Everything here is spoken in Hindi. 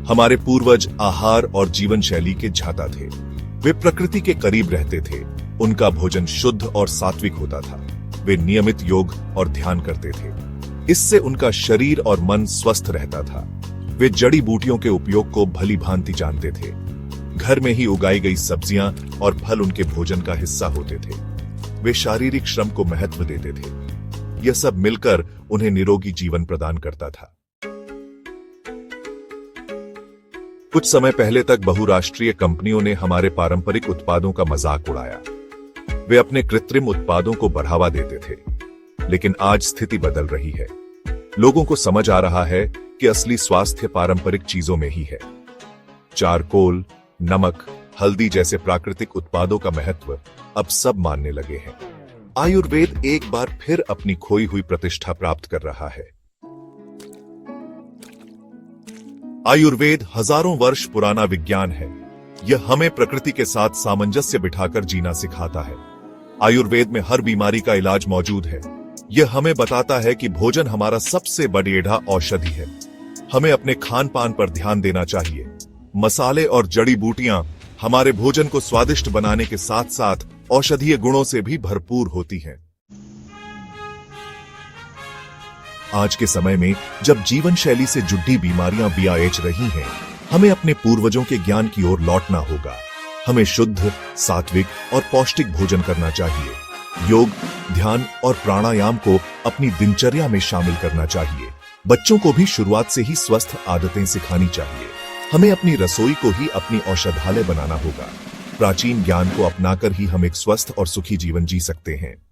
हमारे पूर्वज आहार और जीवन शैली के झाता थे। वे प्रकृति के करीब रहते थे। उनका भोजन शुद्ध और सात्विक होता था। वे नियमित योग और ध्यान करते थे। इससे उनका शरीर और मन स्वस्थ रहता था। वे जड़ी बूटियों के उपयोग को भली भांति जानते थे। घर में ही उगाई गई सब्जियां और फल उनके भोजन का हिस्सा होते थे। वे शारीरिक श्रम को महत्व देते थे। यह सब मिलकर उन्हें निरोगी जीवन प्रदान करता था। कुछ समय पहले तक बहुराष्ट्रीय कंपनियों ने हमारे पारंपरिक उत्पादों का मजाक उड़ाया। वे अपने कृत्रिम उत्पादों को बढ़ावा देते थे। लेकिन आज स्थिति बदल रही है। लोगों को समझ आ रहा है कि असली स्वास्थ्य पारंपरिक चीजों में ही है। चारकोल, नमक, हल्दी जैसे प्राकृतिक उत्पादों का महत्व अब सब मानने लगे हैं। आयुर्वेद एक बार फिर अपनी खोई हुई प्रतिष्ठा प्राप्त कर रहा है। आयुर्वेद हजारों वर्ष पुराना विज्ञान है। यह हमें प्रकृति के साथ सामंजस्य बिठाकर जीना सिखाता है। आयुर्वेद में हर बीमारी का इलाज मौजूद है। यह हमें बताता है कि भोजन हमारा सबसे बड़ेढ़ा औषधि है। हमें अपने खान पान पर ध्यान देना चाहिए। मसाले और जड़ी बूटियां हमारे भोजन को स्वादिष्ट बनाने के साथ साथ औषधीय गुणों से भी भरपूर होती हैं। आज के समय में जब जीवन शैली से जुड़ी बीमारियां बियाएच रही हैं, हमें अपने पूर्वजों के ज्ञान की ओर लौटना होगा। हमें शुद्ध, सात्विक और पौष्टिक भोजन करना चाहिए। योग, ध्यान और प्राणायाम को अपनी दिनचर्या में शामिल करना चाहिए। बच्चों को भी शुरुआत से ही स्वस्थ आदतें सिखानी चाहिए। हमें अपनी रसोई को ही अपनी औषधालय बनाना होगा। प्राचीन ज्ञान को अपनाकर ही हम एक स्वस्थ और सुखी जीवन जी सकते हैं।